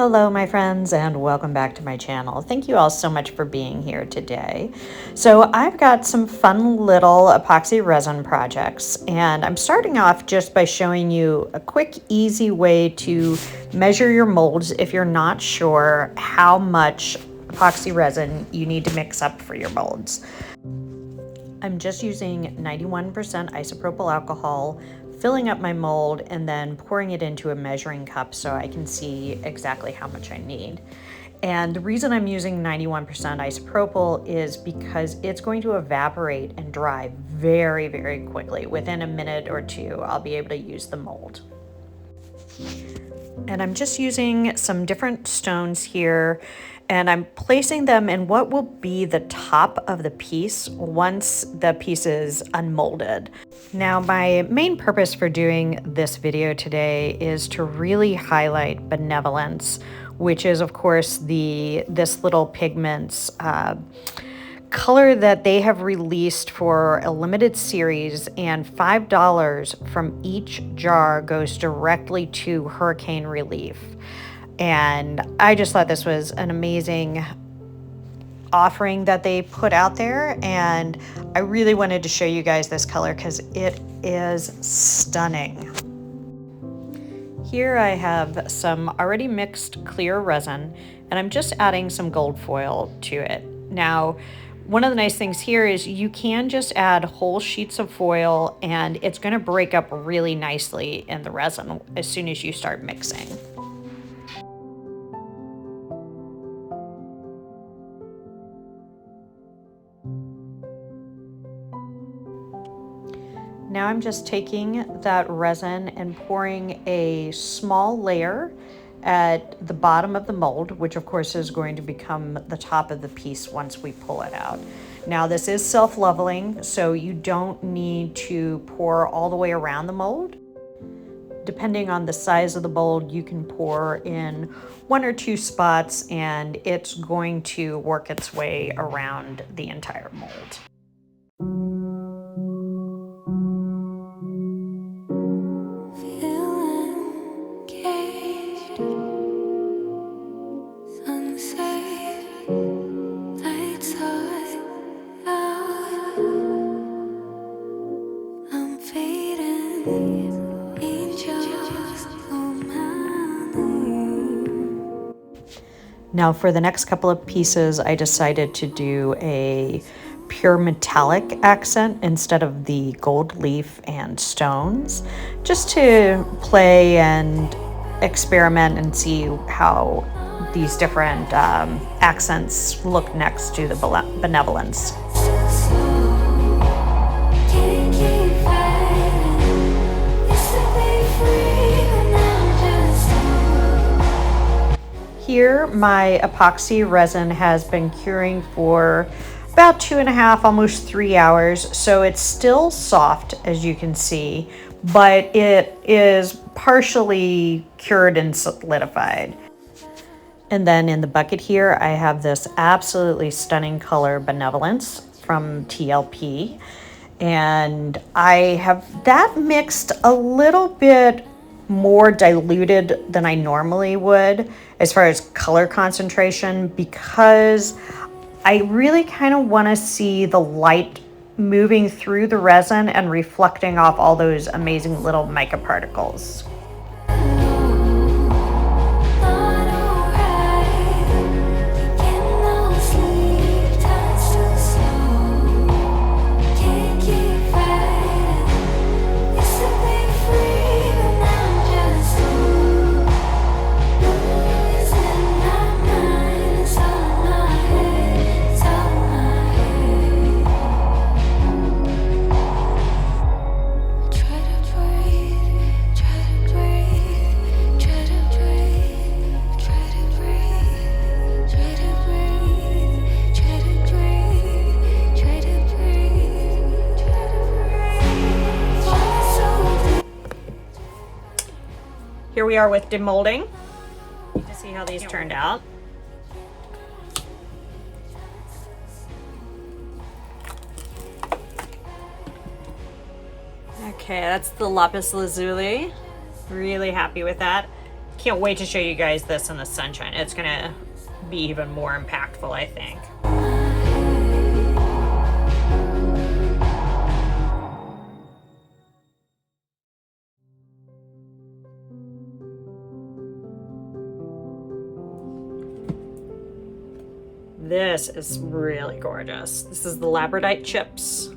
Hello my friends and welcome back to my channel. Thank you all so much for being here today. So I've got some fun little epoxy resin projects and I'm starting off just by showing you a quick easy way to measure your molds if you're not sure how much epoxy resin you need to mix up for your molds. I'm just using 91% isopropyl alcohol, filling up my mold and then pouring it into a measuring cup so I can see exactly how much I need. And the reason I'm using 91% isopropyl is because it's going to evaporate and dry very, very quickly. Within a minute or two, I'll be able to use the mold. And I'm just using some different stones here and I'm placing them in what will be the top of the piece once the piece is unmolded. Now, my main purpose for doing this video today is to really highlight Benevolence, which is of course this little pigment's color that they have released for a limited series, and $5 from each jar goes directly to hurricane relief. And I just thought this was an amazing offering that they put out there, and I really wanted to show you guys this color because it is stunning. Here I have some already mixed clear resin and I'm just adding some gold foil to it. Now, one of the nice things here is you can just add whole sheets of foil and it's going to break up really nicely in the resin as soon as you start mixing. Now I'm just taking that resin and pouring a small layer at the bottom of the mold, which of course is going to become the top of the piece once we pull it out. Now this is self-leveling, so you don't need to pour all the way around the mold. Depending on the size of the mold, you can pour in 1 or 2 spots and it's going to work its way around the entire mold. Now for the next couple of pieces, I decided to do a pure metallic accent instead of the gold leaf and stones, just to play and experiment and see how these different accents look next to the Benevolence. Here, my epoxy resin has been curing for about 2.5, almost 3 hours. So it's still soft, as you can see, but it is partially cured and solidified. And then in the bucket here, I have this absolutely stunning color, Benevolence from TLP. And I have that mixed a little bit more diluted than I normally would as far as color concentration, because I really kind of want to see the light moving through the resin and reflecting off all those amazing little microparticles. Here we are with demolding to see how these turned out. Okay, that's the lapis lazuli. Really happy with that. Can't wait to show you guys this in the sunshine. It's gonna be even more impactful, I think. This is really gorgeous. This is the labradorite chips.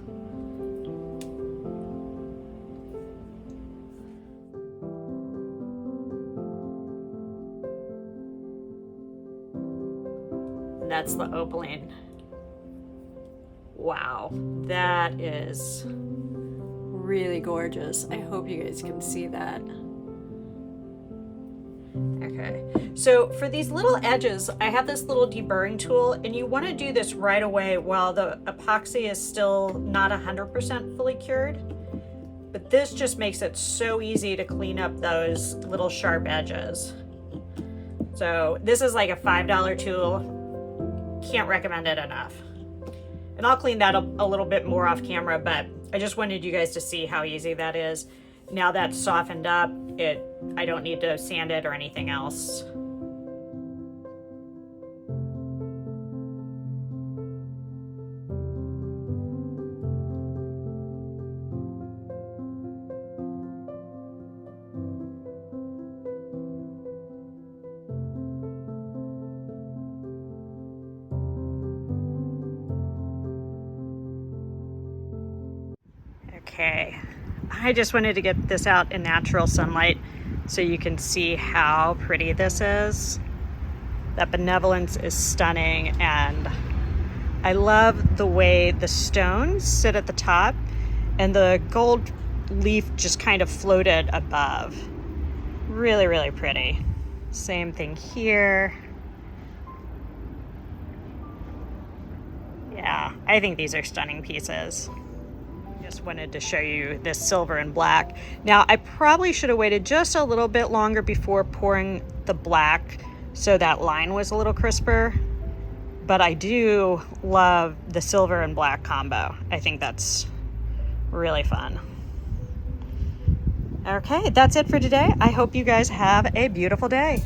That's the opaline. Wow, that is really gorgeous. I hope you guys can see that. Okay, so for these little edges, I have this little deburring tool, and you want to do this right away while the epoxy is still not 100% fully cured. But this just makes it so easy to clean up those little sharp edges. So this is like a $5 tool. Can't recommend it enough. And I'll clean that up a little bit more off camera, but I just wanted you guys to see how easy that is. Now that's softened up, I don't need to sand it or anything else. Okay, I just wanted to get this out in natural sunlight so you can see how pretty this is. That Benevolence is stunning, and I love the way the stones sit at the top and the gold leaf just kind of floated above. Really, really pretty. Same thing here. Yeah, I think these are stunning pieces. Just wanted to show you this silver and black. Now, I probably should have waited just a little bit longer before pouring the black so that line was a little crisper, but I do love the silver and black combo. I think that's really fun. Okay, that's it for today. I hope you guys have a beautiful day.